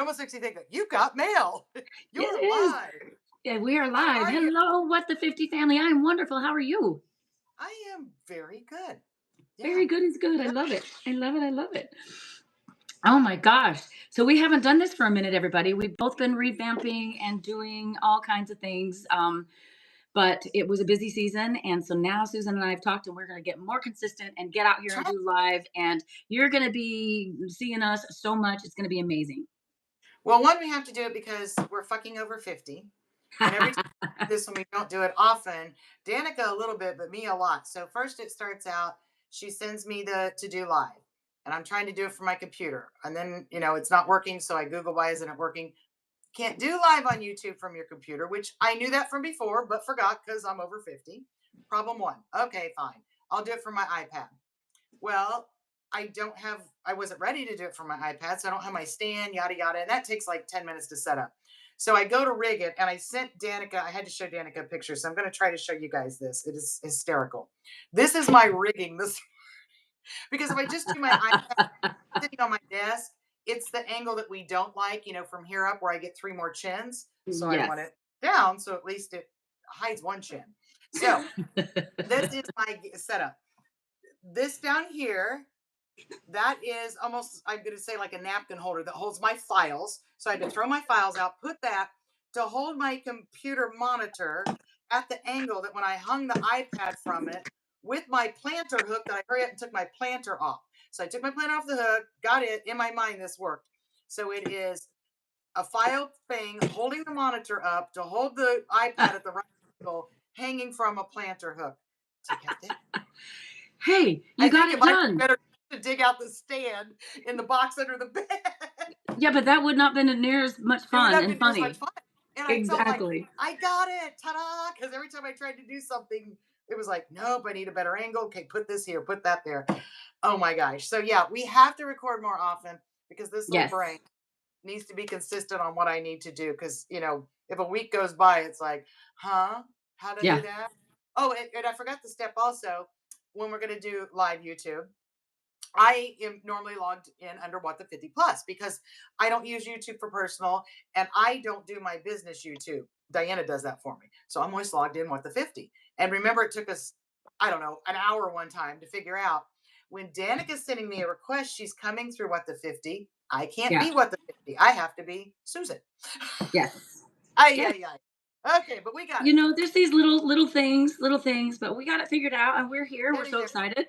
almost makes you think that you got mail. It You're is. live. Yeah, we are How live. are you? Hello, What the 50 family. I'm wonderful. How are you? I am very good. Yeah. Very good is good. I love it. I love it. I love it. Oh my gosh. So we haven't done this for a minute, everybody. We've both been revamping and doing all kinds of things. But it was a busy season. And so now Susan and I have talked and we're going to get more consistent and get out here and Try- do live. And you're going to be seeing us so much. It's going to be amazing. Well, one, we have to do it because we're fucking over 50. And every time we do this, when we don't do it often, Danica a little bit, but me a lot. So first it starts out, she sends me the to do live. And I'm trying to do it from my computer. And then, it's not working. So I Google, why isn't it working? Can't do live on YouTube from your computer, which I knew that from before, but forgot because I'm over 50. Problem one. Okay, fine. I'll do it from my iPad. Well, I wasn't ready to do it from my iPad, so I don't have my stand, yada, yada. And that takes like 10 minutes to set up. So I go to rig it and I sent Danica, I had to show Danica a picture. So I'm going to try to show you guys this. It is hysterical. This is my rigging this because if I just do my iPad sitting on my desk, it's the angle that we don't like, from here up where I get three more chins. So I want Yes. it down so at least it hides one chin. So this is my setup. This down here, that is almost, I'm going to say, like a napkin holder that holds my files. So I had to throw my files out, put that to hold my computer monitor at the angle that when I hung the iPad from it with my planter hook, that I hurry up and took my planter off. So I took my planter off the hook, got it. In my mind, this worked. So it is a file thing holding the monitor up to hold the iPad at the right angle, hanging from a planter hook to get it. Hey, you I got think it it might be done. better to dig out the stand in the box under the bed. Yeah, but that would not been near as much It would fun not and be near as much funny. fun. And I felt like Exactly. I got it, ta-da! Because every time I tried to do something, it was like, nope, I need a better angle. Okay, put this here, put that there. Oh my gosh. So yeah, we have to record more often because this little Yes. brain needs to be consistent on what I need to do. Because if a week goes by, it's like, huh? How to do Yeah. that? Oh, and I forgot the step also when we're going to do live YouTube. I am normally logged in under What the 50 Plus because I don't use YouTube for personal and I don't do my business YouTube. Diana does that for me. So I'm always logged in What the 50. And remember, it took us, I don't know, an hour one time to figure out when Danica's sending me a request, she's coming through What the 50. I can't Yeah. be What the 50. I have to be Susan. Yes. Ay, Yeah. ay, ay. Okay, but we got it. There's these little things, but we got it figured out and we're here. We're Getting so there. excited.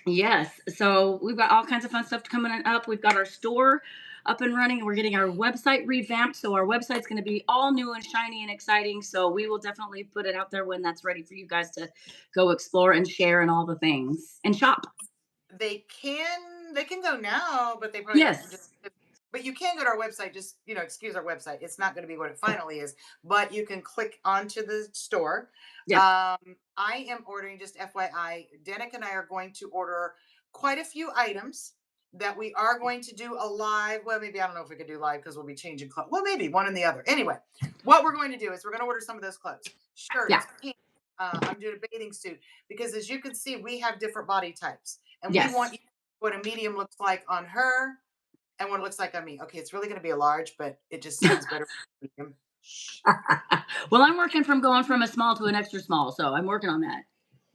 Yes. So we've got all kinds of fun stuff coming up. We've got our store up and running and we're getting our website revamped. So our website's going to be all new and shiny and exciting. So we will definitely put it out there when that's ready for you guys to go explore and share and all the things and shop. They can go now, but they probably don't just, Yes. but you can go to our website, just excuse our website. It's not going to be what it finally is, but you can click onto the store. Yep. I am ordering, just FYI, Danica and I are going to order quite a few items that we are going to do a live. Well, maybe I don't know if we could do live because we'll be changing clothes. Well, maybe one and the other. Anyway, what we're going to do is we're going to order some of those clothes, Yeah. shirts, pants. I'm doing a bathing suit because, as you can see, we have different body types, and we want Yes. you to know what a medium looks like on her and what it looks like on me. Okay, it's really going to be a large, but it just sounds better. Medium. Shh. Well, I'm working from going from a small to an extra small. So I'm working on that.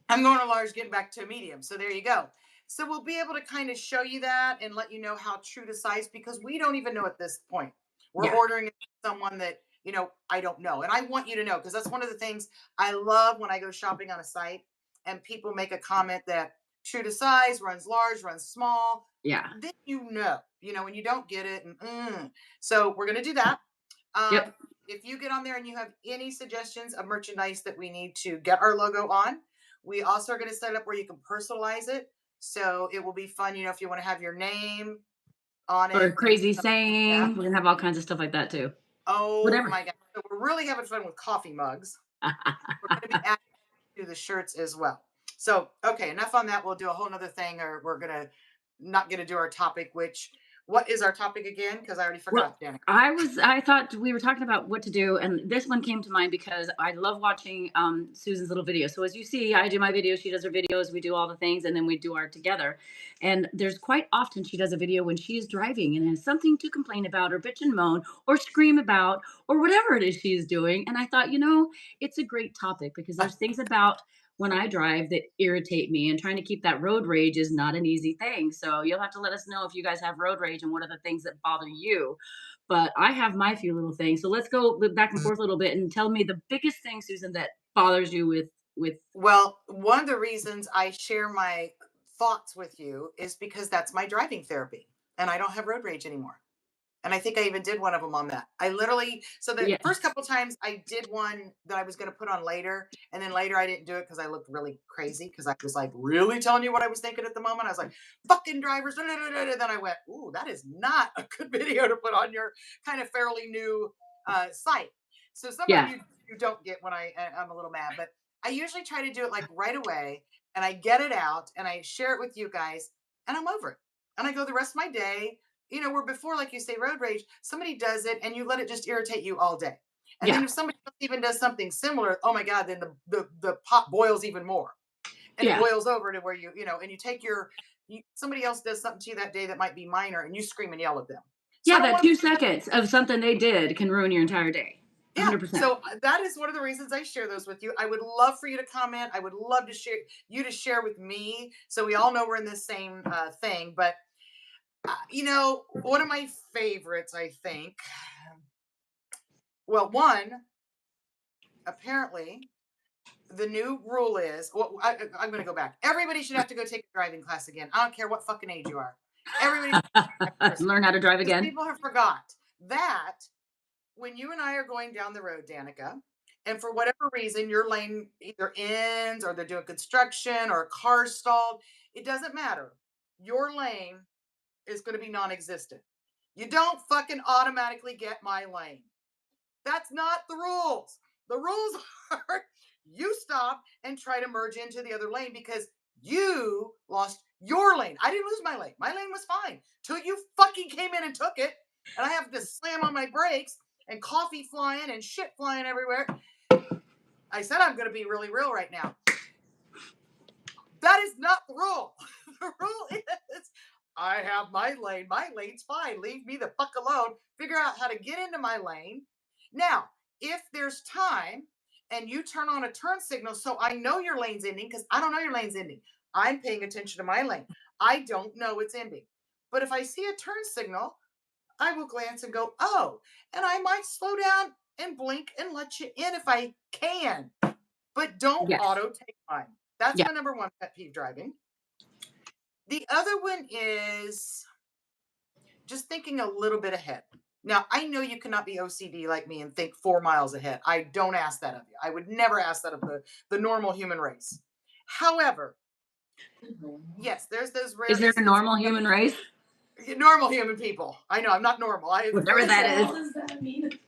I'm going to large, getting back to a medium. So there you go. So we'll be able to kind of show you that and let you know how true to size because we don't even know at this point. We're Yeah. ordering it from someone that, I don't know. And I want you to know because that's one of the things I love when I go shopping on a site and people make a comment that true to size, runs large, runs small. Yeah. Then when you don't get it. So we're going to do that. Um, Yep. if you get on there and you have any suggestions of merchandise that we need to get our logo on, we also are going to set it up where you can personalize it. So it will be fun, if you want to have your name on Or a it and crazy stuff like that. saying. We're gonna have all kinds of stuff like that too. Oh Whatever. my God. So we're really having fun with coffee mugs. We're going to be adding to the shirts as well. So, okay, enough on that. We'll do a whole nother thing, or we're going to not going to do our topic, which What is our topic again? Because I already Well, forgot, Danica. I thought we were talking about what to do, and this one came to mind because I love watching Susan's little videos. So as you see, I do my videos, she does her videos, we do all the things, and then we do our together. And there's quite often she does a video when she is driving and has something to complain about or bitch and moan or scream about or whatever it is she's doing. And I thought, it's a great topic because there's things about when I drive that irritate me, and trying to keep that road rage is not an easy thing. So you'll have to let us know if you guys have road rage and what are the things that bother you. But I have my few little things. So let's go back and forth a little bit and tell me the biggest thing, Susan, that bothers you with Well, one of the reasons I share my thoughts with you is because that's my driving therapy, and I don't have road rage anymore. And I think I even did one of them on that. I literally, so the first yes. couple times I did one that I was going to put on later, and then later I didn't do it because I looked really crazy because I was like really telling you what I was thinking at the moment. I was like, "Fucking drivers!" Then I went, "Ooh, that is not a good video to put on your kind of fairly new site." So some of Yeah. you don't get when I'm a little mad, but I usually try to do it like right away, and I get it out and I share it with you guys, and I'm over it, and I go the rest of my day. Where before, like you say, road rage, somebody does it and you let it just irritate you all day. And then Yeah. if somebody else even does something similar, oh my God, then the pot boils even more. And it Yeah. boils over to where and you take somebody else does something to you that day that might be minor and you scream and yell at them. So I Yeah, don't that want to, 2 seconds of something they did can ruin your entire day. yeah. 100%. So that is one of the reasons I share those with you. I would love for you to comment. I would love to share with me. So we all know we're in this same thing. But, one of my favorites, I think, well, one, apparently, the new rule is, well, I'm going to go back. Everybody should have to go take a driving class again. I don't care what fucking age you are. Everybody should take a course Learn how to drive because again. people have forgot that when you and I are going down the road, Danica, and for whatever reason your lane either ends or they're doing construction or a car stalled, it doesn't matter. Your lane is going to be non-existent. You don't fucking automatically get my lane. That's not the rules. The rules are you stop and try to merge into the other lane because you lost your lane. I didn't lose my lane. My lane was fine till you fucking came in and took it. And I have to slam on my brakes and coffee flying and shit flying everywhere. I said I'm going to be really real right now. That is not the rule. The rule is I have my lane. My lane's fine. Leave me the fuck alone. Figure out how to get into my lane. Now, if there's time and you turn on a turn signal so I know your lane's ending, because I don't know your lane's ending. I'm paying attention to my lane. I don't know it's ending. But if I see a turn signal, I will glance and go, oh, and I might slow down and blink and let you in if I can. But don't Yes. auto take mine. That's Yeah. my number one pet peeve driving. The other one is just thinking a little bit ahead. Now, I know you cannot be OCD like me and think 4 miles ahead. I don't ask that of you. I would never ask that of the normal human race. However, yes, there's those rare Is there a instances. normal human race? Normal human people. I know I'm not normal. Whatever that is. What does that mean?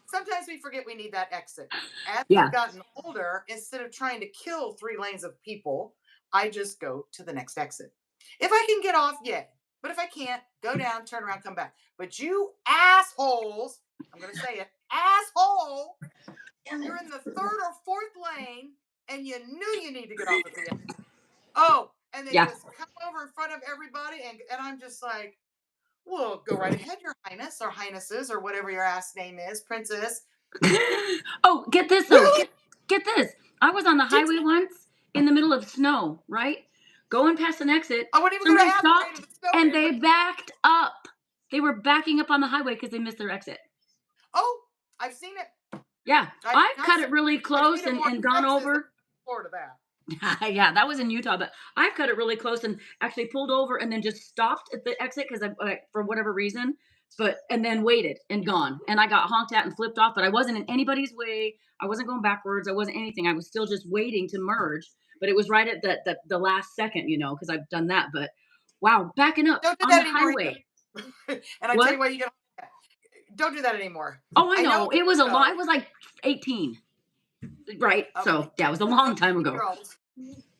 Sometimes we forget we need that exit. As Yeah. I've gotten older, instead of trying to kill 3 lanes of people, I just go to the next exit. If I can get off, yay. But if I can't, go down, turn around, come back. But you assholes, I'm going to say it, asshole, you're in the third or fourth lane and you knew you need to get off at the end. Oh, and they Yeah. just come over in front of everybody. And I'm just like, well, go right ahead, your highness or highnesses or whatever your ass name is, princess. Oh, get this though. Really? Get this. I was on the Did highway once in the middle of snow, right? Going past an exit. I wasn't even going Somebody to ask for stopped the snow and man, they but backed up. They were backing up on the highway because they missed their exit. oh, I've seen it. Yeah. I've cut it really I've close seen it more and in gone Texas than over. Florida. That Yeah, that was in Utah, but I've cut it really close and actually pulled over and then just stopped at the exit because I, for whatever reason, and then waited and gone. And I got honked at and flipped off, but I wasn't in anybody's way. I wasn't going backwards. I wasn't anything. I was still just waiting to merge, but it was right at the last second, because I've done that. But wow, backing up don't do on that the anymore. highway. And I tell What? you why you get. Don't do that anymore. Oh, I I know know. It was a lot. so. It was like 18, right? Okay, So yeah, it was a long time ago. girls.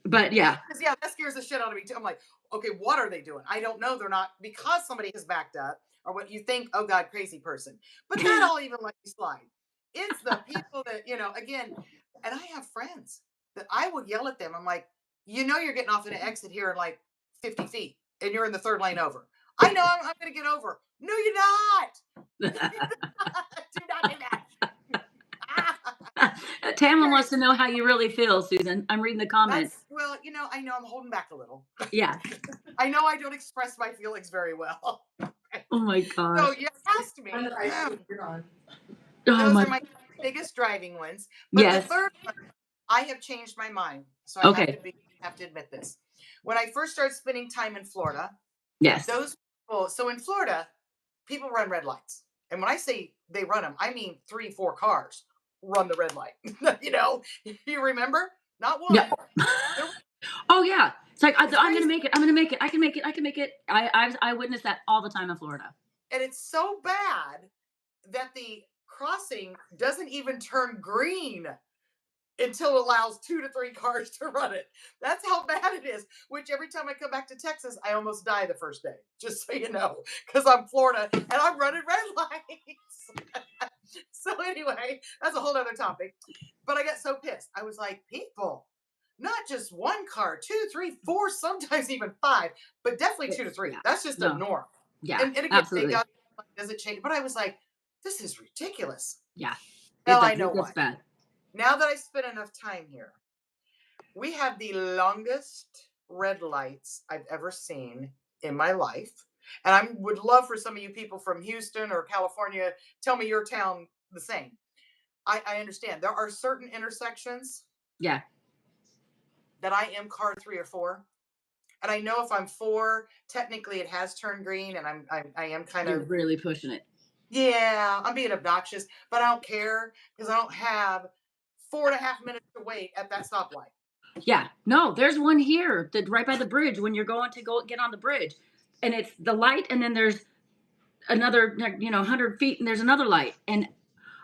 But yeah, Because yeah, that scares the shit out of me too. I'm like, okay, what are they doing? I don't know. They're not, because somebody has backed up or what you think, oh God, crazy person. But that I'll even let you slide. It's the people that, again, and I have friends that I would yell at them. I'm like, you're getting off in an exit here in like 50 feet and you're in the third lane over. I know I'm going to get over. No, you're not. Do not do that. Tamlin wants to Seriously. know how you really feel, Susan. I'm reading the comments. Well, I know I'm holding back a little. Yeah. I know I don't express my feelings very well. Oh my gosh. So you asked me. Oh Those my. are my biggest driving ones. But the Yes. third one, I have changed my mind. So I Okay. have to admit this. When I first started spending time in Florida, Yes. those people, so in Florida, people run red lights. And when I say they run them, I mean 3, 4 cars run the red light. You remember? Not Yeah. one. There, Oh yeah. It's like it's I'm gonna crazy. make it. I'm gonna make it. I can make it. I can make it. I witness that all the time in Florida. And it's so bad that the crossing doesn't even turn green until it allows 2 to 3 cars to run it. That's how bad it is. Which every time I come back to Texas, I almost die the first day, just so you know, because I'm Florida and I'm running red lights. So anyway, that's a whole other topic. But I got so pissed. I was like, people, not just one car, two, three, four, sometimes even 5, but definitely 2 to 3. Yeah. That's just a No. norm. Yeah. And again, it Absolutely. doesn't change. But I was like, this is ridiculous. Yeah. Now I know It why. gets bad. Now that I spent enough time here, we have the longest red lights I've ever seen in my life. And I would love for some of you people from Houston or California, tell me your town the same. I understand there are certain intersections Yeah. that I am car 3 or 4. And I know if I'm 4, technically it has turned green and I am kind You're of, really pushing it. yeah, I'm being obnoxious, but I don't care because I don't have 4.5 minutes to wait at that stoplight. Yeah. No, there's one here that right by the bridge when you're going to go get on the bridge. And it's the light, and then there's another, 100 feet, and there's another light. And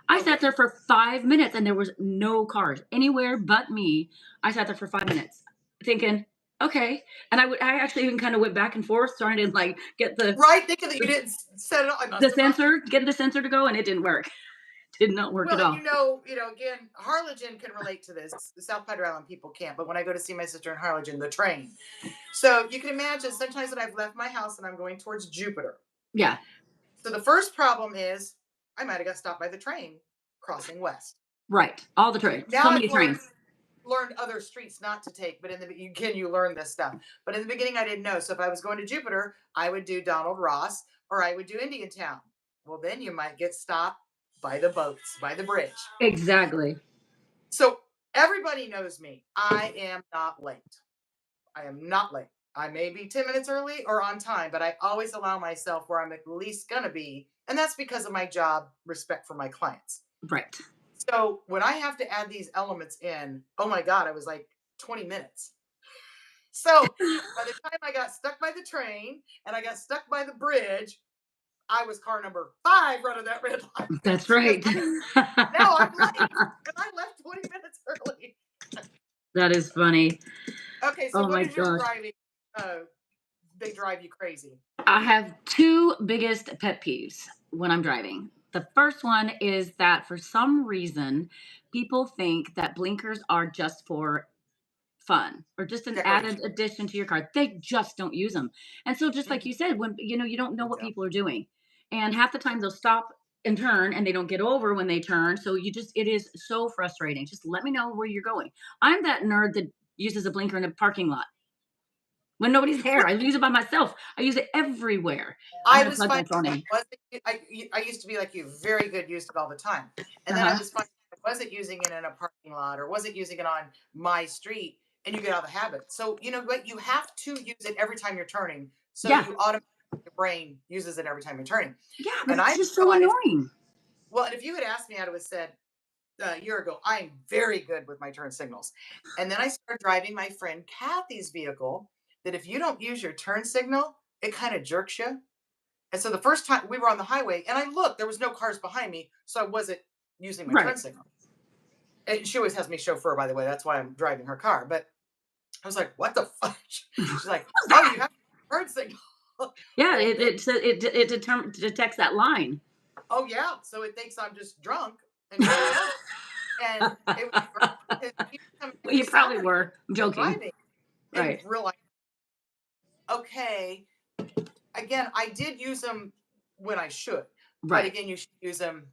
I sat Okay. there for 5 minutes and there was no cars anywhere but me. I sat there for 5 minutes thinking, okay. And I actually even kind of went back and forth trying to like get Right? Thinking that you the, didn't set it up. I the must have not. sensor, get the sensor to go, and it didn't work. Did not work Well, at and all. again, Harlingen can relate to this. The South Padre Island people can't. But when I go to see my sister in Harlingen, the train. So you can imagine sometimes that I've left my house and I'm going towards Jupiter. Yeah. So the first problem is I might have got stopped by the train crossing west. Right. All the trains. Now So I've many trains. learned other streets not to take, but you learn this stuff. But in the beginning, I didn't know. So if I was going to Jupiter, I would do Donald Ross or I would do Indian Town. Well, then you might get stopped by the boats, by the bridge. Exactly. So everybody knows me. I am not late. I am not late. I may be 10 minutes early or on time, but I always allow myself where I'm at least going to be. And that's because of my job, respect for my clients. Right. So when I have to add these elements in, oh my God, I was like 20 minutes. So by the time I got stuck by the train and I got stuck by the bridge, I was car number 5 running that red light. That's right. Now I'm late and I left 20 minutes early. That is funny. Okay, so Oh what my is your gosh. driving? They drive you crazy. I have two biggest pet peeves when I'm driving. The first one is that for some reason, people think that blinkers are just for fun or just an added Decoration. addition to your car. They just don't use them. And so just like Mhm. you said, when you don't know what Yeah. people are doing. And half the time they'll stop and turn and they don't get over when they turn. So it is so frustrating. Just let me know where you're going. I'm that nerd that uses a blinker in a parking lot when nobody's there. I use it by myself. I use it everywhere. I'm I gonna was plug my finding phone I in. wasn't I used to be like you, very good use it all the time. And then I Uh-huh. was finding I wasn't using it in a parking lot or wasn't using it on my street and you get out of the habit. So you know what? You have to use it every time you're turning. So Yeah. you automatically your brain uses it every time you're turning. Yeah, but And it's I just so realized, annoying. well, and if you had asked me, I would have said a year ago, I'm very good with my turn signals. And then I started driving my friend Kathy's vehicle that if you don't use your turn signal, it kind of jerks you. And so the first time we were on the highway and I looked, there was no cars behind me. So I wasn't using my turn Right. signal. And she always has me chauffeur, by the way. That's why I'm driving her car. But I was like, what the fuck? She's like, What's oh, you that? have turn signal. Yeah, Well, it detects that line. oh yeah. So it thinks I'm just drunk and going over. And it was great because he would come Well, every you probably Saturday were. I'm joking. driving and Right. realize, okay, again, I did use them when I should, but Right. again, you should use them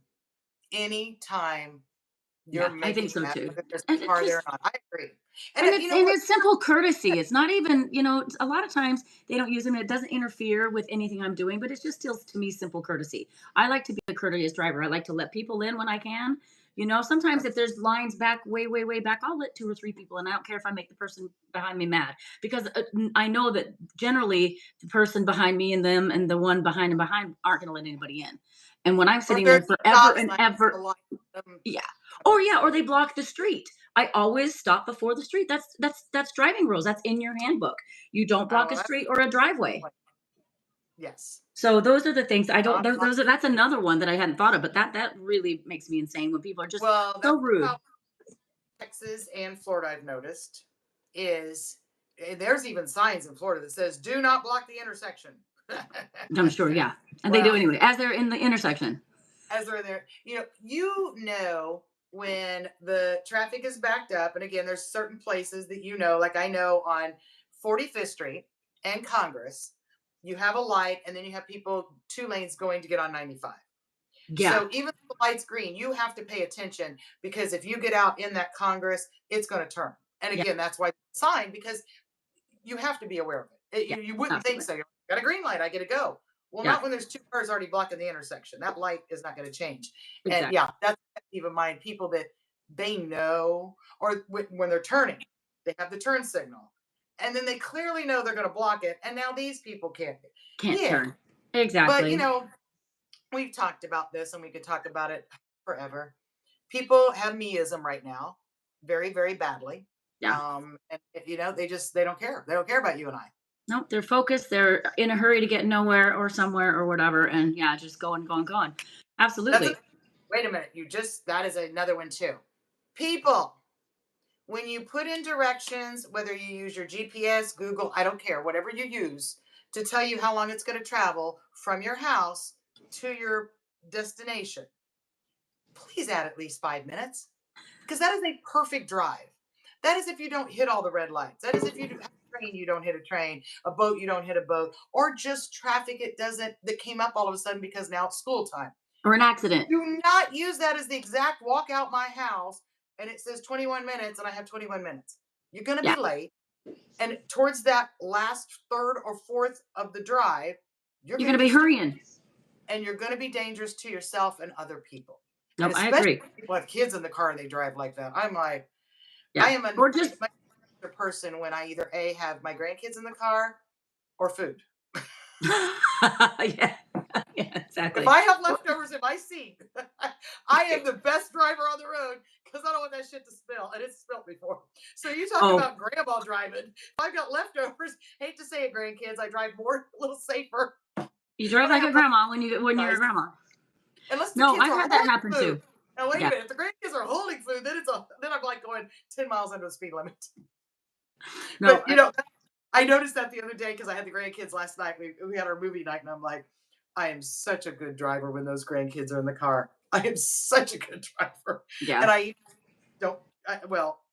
anytime you're Yeah, I think making so that, too. whether there's And a it's car there just or not. I agree. And and you it's know and what? it's simple courtesy. It's not even, a lot of times they don't use them. It doesn't interfere with anything I'm doing, but it's just still to me simple courtesy. I like to be a courteous driver. I like to let people in when I can. Sometimes if there's lines back way, way, way back, I'll let two or three people in. I don't care if I make the person behind me mad because I know that generally the person behind me and them and the one behind and behind aren't going to let anybody in. And when I'm Or sitting there's there a forever stop and sign at the ever, light. Um, yeah. Or yeah, or they block the street. I always stop before the street. That's driving rules. That's in your handbook. You don't block a well, that's street or a driveway. like, yes. So those are the things I don't Not those are that's another one that I hadn't thought of, but that really makes me insane when people are just well, so that's the rude. problem. Texas and Florida, I've noticed, is there's even signs in Florida that says "Do not block the intersection." I'm sure, yeah. And they do Well, anyway, as they're in the intersection. as they're there, when the traffic is backed up, and again, there's certain places that like I know on 45th Street and Congress, you have a light, and then you have people 2 lanes going to get on 95. Yeah. So even if the light's green, you have to pay attention because if you get out in that Congress, it's going to turn. And Yeah. again, that's why it's a sign because you have to be aware of it. Yeah. You wouldn't think Absolutely. so. You're like, got a green light, I get to go. Well, Yeah. not when there's 2 cars already blocking the intersection. That light is not going to change. And Exactly. yeah, that's even mind people that they know, or when they're turning, they have the turn signal. And then they clearly know they're going to block it. And now these people can't. Can't Yeah. turn. But, Exactly. we've talked about this and we could talk about it forever. People have meism right now, very, very badly. Yeah. And they don't care. They don't care about you and I. Nope, they're focused. They're in a hurry to get nowhere or somewhere or whatever, and yeah, just going, going, going. That's Absolutely. a Wait a minute. That is another one too. People, when you put in directions, whether you use your GPS, Google, I don't care, whatever you use to tell you how long it's going to travel from your house to your destination, please add at least 5 minutes because that is a perfect drive. That is if you don't hit all the red lights. That is if you have a train, you don't hit a train, a boat, you don't hit a boat, or just traffic that came up all of a sudden because now it's school time. Or an accident. Do not use that as the exact walk out my house and it says 21 minutes and I have 21 minutes. You're going to Yeah. be late. And towards that last third or fourth of the drive, you're You're going going to to be be stuck hurrying. and you're going to to be dangerous to yourself and other people. And Nope, I especially agree. if people have kids in the car and they drive like that. I'm like, I Yeah. am a Or just, much better person when I either A, have my grandkids in the car or food. yeah. Yeah, If exactly. I have Or- leftovers in my seat, I am the best driver on the road because I don't want that shit to spill. And it's spilled before. So you talk Oh, about grandma driving. If I've got leftovers, hate to say it, grandkids, I drive more, a little safer you drive when I like a have leftovers, grandma when you're a guys. grandma. Unless the No, kids I've are had that holding happen food. too. Now wait a Yeah. minute. If the grandkids are holding food, then I'm like going 10 miles under the speed limit. No, But I noticed that the other day because I had the grandkids last night. We had our movie night, and I'm like, I am such a good driver when those grandkids are in the car. I am such a good driver, yeah. and I don't. Well,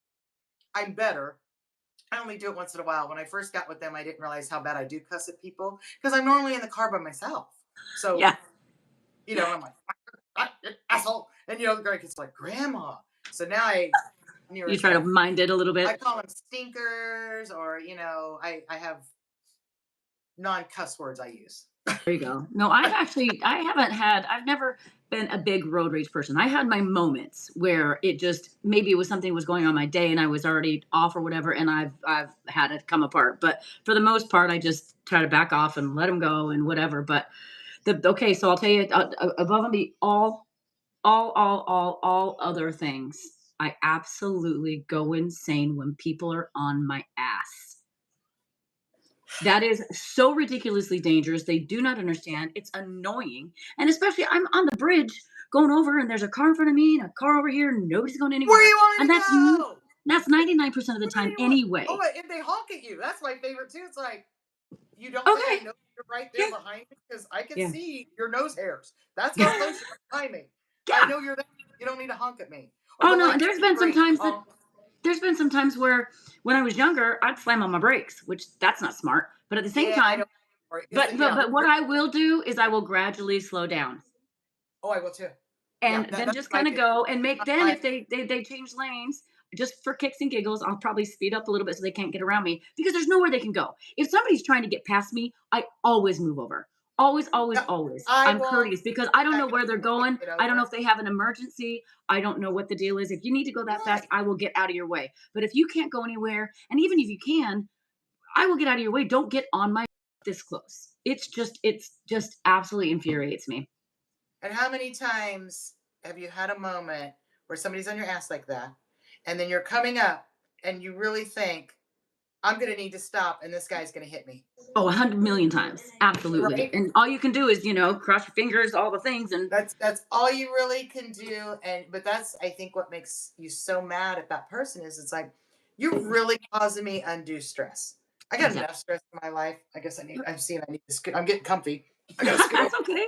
I'm better. I only do it once in a while. When I first got with them, I didn't realize how bad I do cuss at people because I'm normally in the car by myself. So Yeah. I'm like, asshole, and the grandkids are like, grandma. So now You nearest try to them. mind it a little I bit. call them stinkers, or I have non-cuss words I use. There you go. No, I've never been a big road rage person. I had my moments where it just maybe it was something was going on my day and I was already off or whatever, and I've had it come apart. But for the most part, I just try to back off and let them go and whatever. But okay, so I'll tell you, above and be all other things. I absolutely go insane when people are on my ass. That is so ridiculously dangerous. They do not understand. It's annoying. And especially I'm on the bridge going over and there's a car in front of me and a car over here and nobody's going Where anywhere. you want And me to that's go? That's 99% of the What do time you want? Oh, anyway. and they honk at you. That's my favorite too. It's like, you don't think I Okay. know you're right there Yeah. behind me? Because I can Yeah. see your nose hairs. That's how Yeah. close you are behind me. I Yeah. know you're there. You don't need to honk at me. Or Oh the no, and lights are green. Honk. there's been some times where when I was younger, I'd slam on my brakes, which that's not smart. But at the same Yeah, I time, don't. Because yeah, but what I will do is I will gradually slow down oh, I will too. Yeah, and then that's just what I kind of do. go and make then I, if they change lanes just for kicks and giggles, I'll probably speed up a little bit so they can't get around me because there's nowhere they can go. If somebody's trying to get past me, I always move over. Always, always, no, always. I I'm won't courteous because I don't know back up where they're and going. get I don't know over. if they have an emergency. I don't know what the deal is. If you need to go that fast, Right. I will get out of your way. But if you can't go anywhere, and even if you can, I will get out of your way. Don't get on my this close. It's just absolutely infuriates me. And how many times have you had a moment where somebody's on your ass like that, and then you're coming up and you really think, I'm going to need to stop and this guy's going to hit me? Oh, 100 million times. Absolutely. Right? And all you can do is, cross your fingers, all the things. And That's all you really can do. And but that's, I think, what makes you so mad at that person is it's like, you're really causing me undue stress. I got exactly. enough stress in my life. I guess I need to scoot. I'm getting comfy. I got to scoot over. That's okay.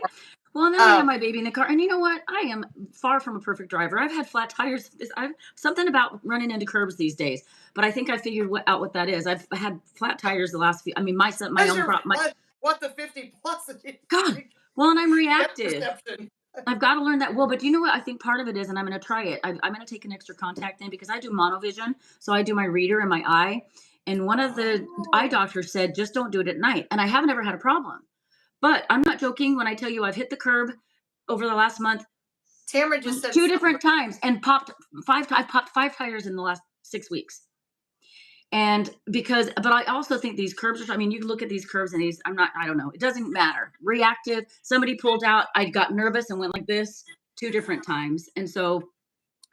Well, and then we have Um, my baby in the car. And you know what? I am far from a perfect driver. I've had flat tires. I've something about running into curbs these days. But I think I figured out what that is. I've had flat tires the last few. I mean, my as own your my what the 50 plus God. Well, and I'm depth reactive. perception. I've got to learn that. Well, but you know what? I think part of it is, and I'm going to try it. I'm going to take an extra contact in because I do monovision. So I do my reader in my eye. And one of the eye Oh, doctors said, just don't do it at night. And I haven't ever had a problem. But I'm not joking when I tell you I've hit the curb over the last month Tamara just said two something. different times and I've popped 5 tires in the last 6 weeks. And because, but I also think these curbs are, I mean, you look at these curves and I don't know, it doesn't matter. Reactive, somebody pulled out, I got nervous and went like this 2 different times. And so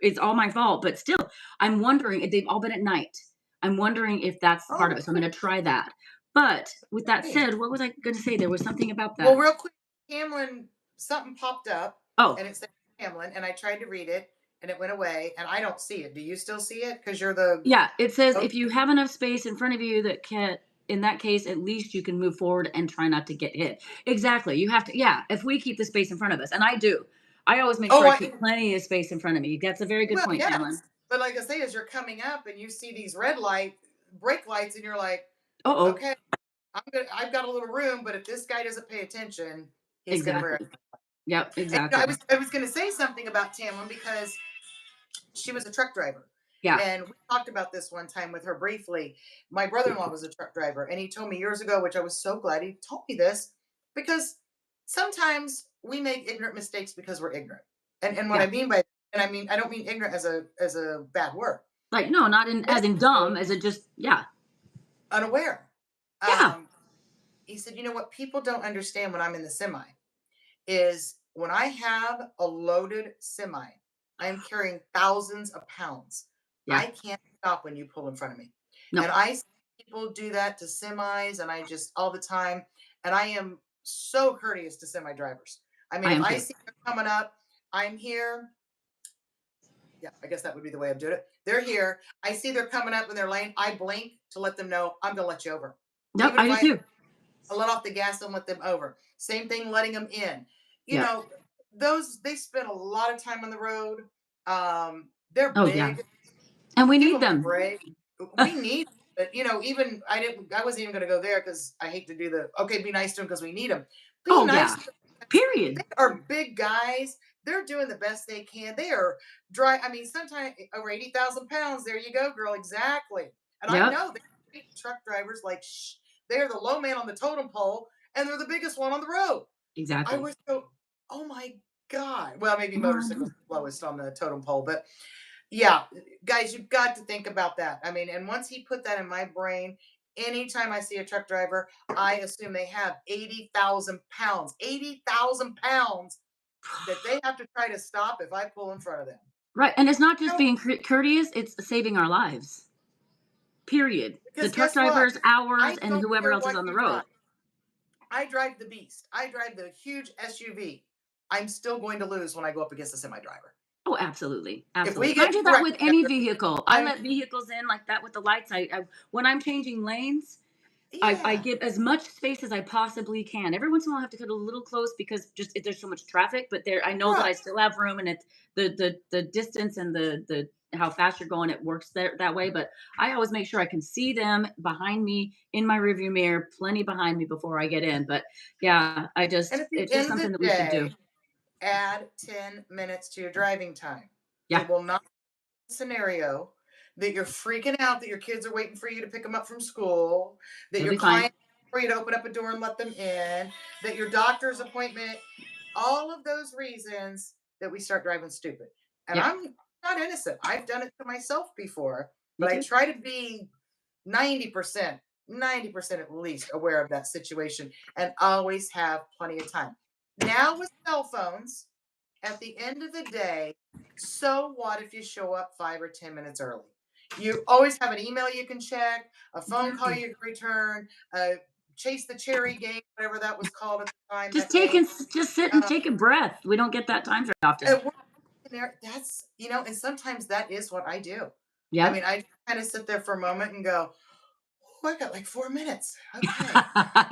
it's all my fault, but still, I'm wondering if they've all been at night. I'm wondering if that's part Oh, of it. So I'm going to try that. But with that okay. said, what was I going to say? There was something about Well, that. real quick, Hamlin, something popped up Oh, and it said Hamlin, and I tried to read it and it went away, and I don't see it. Do you still see it? Because you're the yeah. It says oh, if you have enough space in front of you that can, in that case, at least you can move forward and try not to get hit. Exactly. You have to, yeah. If we keep the space in front of us, and I do, I always make sure oh, I keep plenty of space in front of me. That's a very good well, point, Tamlin. yes. But like I say, as you're coming up and you see these red light brake lights, and you're like, Uh oh. okay, I've got a little room, but if this guy doesn't pay attention, he's gonna rear. Exactly. Yep. And Exactly. I was gonna say something about Tamlin because she was a truck driver. Yeah. And we talked about this one time with her briefly. My brother in law was a truck driver, and he told me years ago, which I was so glad he told me this, because sometimes we make ignorant mistakes because we're ignorant. And what Yeah. I mean by, and I mean, I don't mean ignorant as a bad word. Like, no, not in as in dumb, as it just, yeah. Unaware. Yeah. Um, he said, you know what people don't understand when I'm in the semi is when I have a loaded semi, I am carrying thousands of pounds. Yeah. I can't stop when you pull in front of me. And No, I see people do that to semis, and I just all the time. And I am so courteous to semi drivers. I mean, I if am I too. see them coming up, I'm here. Yeah, I guess that would be the way I'm doing it. They're here. I see they're coming up in their lane. I blink to let them know I'm going to let you over. Yep, Even I if do I too. let off the gas and let them over. Same thing, letting them in. You Yep. know, those they spend a lot of time on the road. They're Oh yeah. big. And we Give need them a them. break. We need, but even I didn't. I wasn't even going to go there because I hate to do the okay. Be nice to them because we need them. Be Oh nice yeah. to them because they Period. are big guys. They're doing the best they can. They are dry. I mean, sometimes over 80,000 pounds. There you go, girl. Exactly. And I Yep. know they truck drivers like shh. They're the low man on the totem pole, and they're the biggest one on the road. I Exactly. was so, oh my god. Well, maybe Oh, I motorcycles know. are lowest on the totem pole, but yeah, guys, you've got to think about that. I mean, and once he put that in my brain, anytime I see a truck driver, I assume they have 80,000 pounds, 80,000 pounds that they have to try to stop if I pull in front of them. Right, and it's not just No, being courteous, it's saving our lives. Period. The because truck guess what? drivers, ours, I and don't whoever care else is what on the you road. drive. I drive the beast. I drive the huge SUV. I'm still going to lose when I go up against a semi driver. Oh, absolutely, If we absolutely. And I get do that correct with any together, vehicle. I I'm let vehicles in like that with the lights. I when I'm changing lanes, I yeah. give as much space as I possibly can. Every once in a while, I have to cut a little close because just there's so much traffic. But there, I know that Right. I still have room, and it's the distance and the how fast you're going. It works there that way. But I always make sure I can see them behind me in my rearview mirror, plenty behind me before I get in. But yeah, And at the it's just end of the something that we should do. day, add 10 minutes to your driving time. Yeah, It will not be a scenario that you're freaking out that your kids are waiting for you to pick them up from school, that it'll your be fine. client for you to open up a door and let them in, that your doctor's appointment, all of those reasons that we start driving stupid. And Yep, I'm not innocent. I've done it to myself before, me but I too. try to be 90%, 90% at least aware of that situation and always have plenty of time. Now with cell phones, at the end of the day, so what if you show up 5 or 10 minutes early? You always have an email you can check, a phone call Exactly. you can return, chase the cherry game, whatever that was called at the time, Just that game. just sit and Um, take a breath. We don't get that time very often. and that's, and sometimes that is what I do. I Yep. mean, I kind of sit there for a moment and go, oh, I got like 4 minutes. Okay.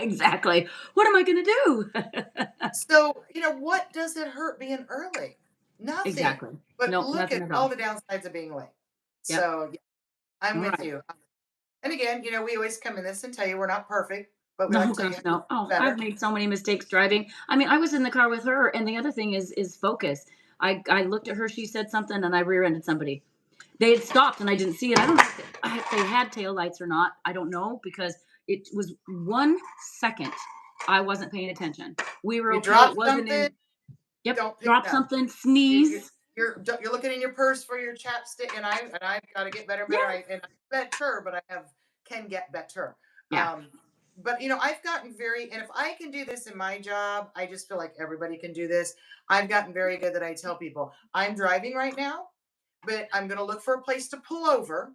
Exactly. What am I gonna do? So, what does it hurt being early? Nothing. Exactly. But No, look nothing at at all all. the downsides of being late. Yep. So, yeah, I'm All with right. you. And again, we always come in this and tell you we're not perfect, but we like No, to tell you gosh, how to no. do Oh, I've better. made so many mistakes driving. I mean, I was in the car with her, and the other thing is focus. I looked at her, she said something, and I rear-ended somebody. They had stopped, and I didn't see it. I don't know if they had tail lights or not. I don't know because it was 1 second. I wasn't paying attention. We were You okay. It drop wasn't something, in. Yep. don't pick it Drop up. something. You, Sneeze. you're looking in your purse for your chapstick, and I've got to get better and better. Yeah. I better, but I can get better. Yeah. But I've gotten very, and if I can do this in my job, I just feel like everybody can do this. I've gotten very good that I tell people I'm driving right now, but I'm going to look for a place to pull over,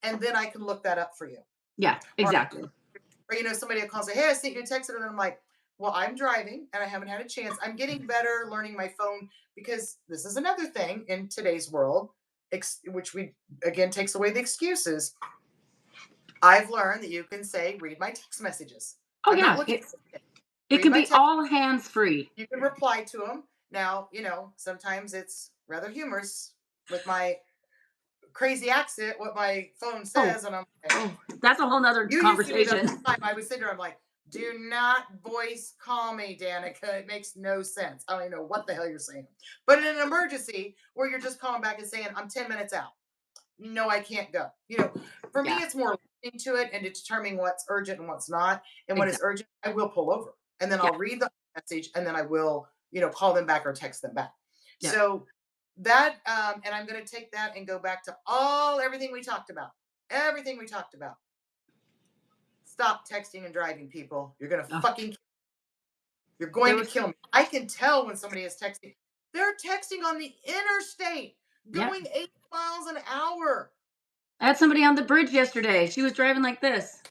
and then I can look that up for you. Yeah. Or Exactly. somebody will call and say, "Hey, I sent you a text," and I'm like, "Well, I'm driving and I haven't had a chance." I'm getting better learning my phone because this is another thing in today's world, which we again takes away the excuses. I've learned that you can say, "Read my text messages." Oh I'm not yeah. looking at it. It Read can my be text. all hands free. You can reply to them. Now, sometimes it's rather humorous with my crazy accent, what my phone Oh, says, and I'm like, oh, that's a whole nother you used to do that conversation. all the time. I would sit there, I'm like, do not voice call me, Danica. It makes no sense. I don't even know what the hell you're saying. But in an emergency where you're just calling back and saying, I'm 10 minutes out. No, I can't go. For me, Yeah. it's more listening to it and determining what's urgent and what's not. And when it's Exactly. urgent, I will pull over and then Yeah. I'll read the message and then I will, call them back or text them back. Yeah. So that, and I'm going to take that and go back to everything we talked about. Everything we talked about. Stop texting and driving, people. Oh, You're there going to was. kill me. I can tell when somebody is texting. They're texting on the interstate, Yeah. going 80 miles an hour. I had somebody on the bridge yesterday. She was driving like this,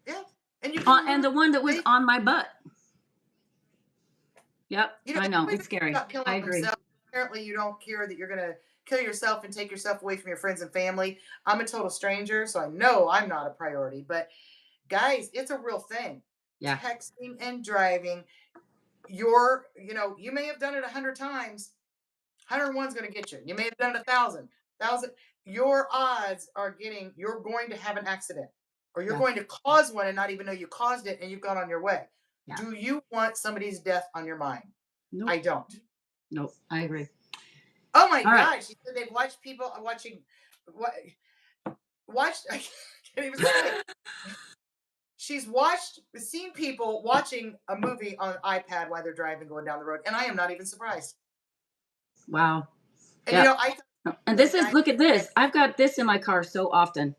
Yeah, and you can and literally the one that was they, on my butt. Yep. I know. everybody It's scary. about killing I agree. themselves. Apparently, you don't care that you're going to kill yourself and take yourself away from your friends and family. I'm a total stranger, so I know I'm not a priority. But guys, it's a real thing. Yeah. Texting and driving. You may have done it 100 times. 101's going to get you. You may have done it 1,000. Your odds are you're going to have an accident or you're Yeah. going to cause one and not even know you caused it and you've gone on your way. Yeah. Do you want somebody's death on your mind? I Nope. don't. Nope. I agree. Oh my All right. gosh. She said they've watched people what, watched, I can't even say. She's seen people watching a movie on iPad while they're driving going down the road. And I am not even surprised. Wow. And Yep. I thought And this this is guy, look at this. I've got this in my car so often,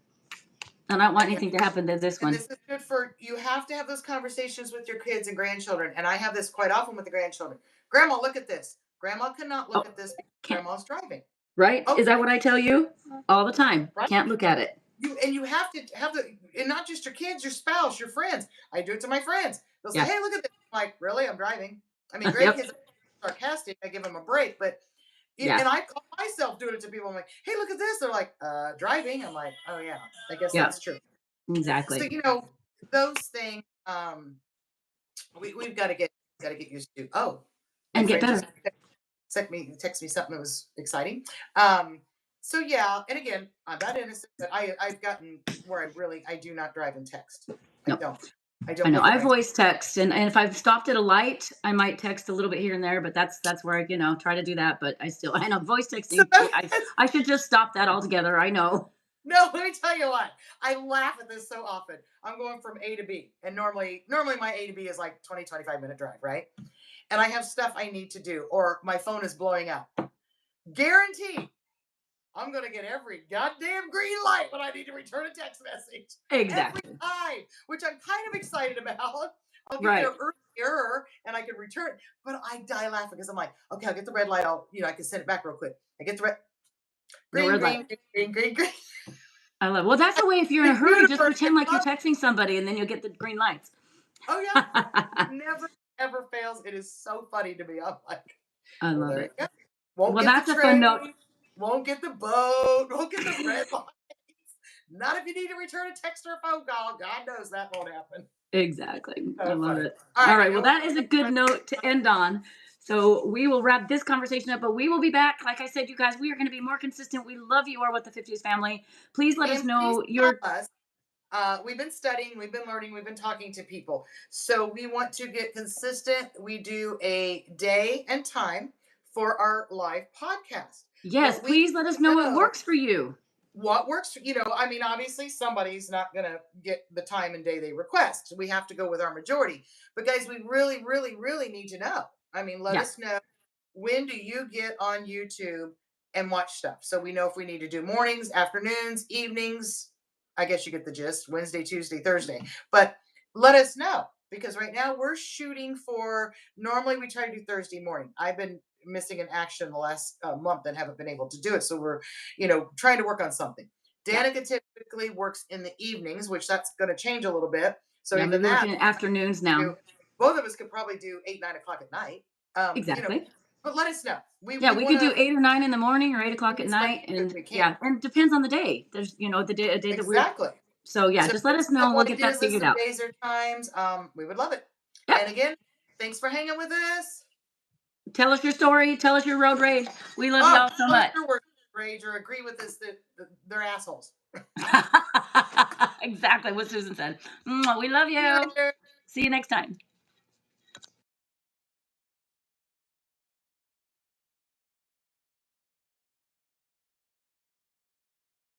and I don't want yeah. anything to happen to this And one. this is good for you have to have those conversations with your kids and grandchildren. And I have this quite often with the grandchildren. Grandma, look at this. Grandma cannot look Oh, at this because can't. grandma's driving. Right? Is that Okay, what I tell you all the time? right. Can't look at it. You have to have and not just your kids, your spouse, your friends. I do it to my friends. They'll say, Yeah. "Hey, look at this." I'm like, really? I'm driving. I mean, Yep. grandkids are sarcastic. I give them a break, but Yeah. And I call myself doing it to people. I'm like, hey, look at this. They're like, driving. I'm like, oh yeah, I guess Yeah. that's true. So, Exactly. those things, we've got to get used to. Oh, my And get friend just better. text me something that was exciting. Um, so yeah, and again, I'm not innocent, but I've gotten where I do not drive and text. I No. don't. I I don't know. look at I my. voice text, and if I've stopped at a light, I might text a little bit here and there, but that's where I, try to do that. But I know voice So texting. I should just stop that altogether. I know. no, let me tell you what. I laugh at this so often. I'm going from A to B, and normally my A to B is like 20-25 minute drive, right? And I have stuff I need to do, or my phone is blowing up. Guaranteed, I'm gonna get every goddamn green light when I need to return a text message. Every Exactly. time, which I'm kind of excited about. I'll get there Right. earlier and I can return. But I die laughing because I'm like, okay, I'll get the red light. I can send it back real quick. I get the red The green, red light. green, green, green, green, green. I love. Well, that's the way. If you're in The a hurry, just universe. pretend like you're texting somebody, and then you'll get the green lights. Oh yeah, it never ever fails. It is so funny to me. I'm like, I well, love there you it. go. Won't Well, get the that's a fun note. train. Won't get the boat. Won't get the red light. Not if you need to return a text or a phone call. God knows that won't happen. Exactly. I So love funny. it. All All right, right. I Well, know we that is a good got note to end on. So we will wrap this conversation up, but we will be back. Like I said, you guys, we are going to be more consistent. We love you, are what the 50s family. Please let us and please know tell your. us. We've been studying, we've been learning, we've been talking to people. So we want to get consistent. We do a day and time for our live podcast, Yes, but we please let us know what know works for you. what works. I mean, obviously somebody's not going to get the time and day they request. We have to go with our majority. But guys, we really, really, really need to know. I mean, let Yeah. us know, when do you get on YouTube and watch stuff, so we know if we need to do mornings, afternoons, evenings. I guess you get the gist. Wednesday, Tuesday, Thursday. But let us know, because right now we're shooting for, normally we try to do Thursday morning. I've been missing in action the last month and haven't been able to do it. So we're, trying to work on something. Yeah. Danica typically works in the evenings, which that's going to change a little bit. So Yeah. I'm going even to be that, working in afternoons now. you, both of us could probably do 8-9 o'clock at night. Exactly. But let us know. We Yeah, we we want could do to 8 or 9 in the morning or 8 do o'clock at as much night. as And we can. yeah, and it depends on the day. There's, the day, a day that we're, Exactly. so yeah, So just let give us us a know and couple we'll get that ideas of figured some out. days or times. We would love it. Yep. And again, thanks for hanging with us. Tell us your story. Tell us your road rage. We love Oh, y'all so tell us much. your word rage or agree with us that they're assholes. Exactly what Susan said. We love See you you. later. See you next time.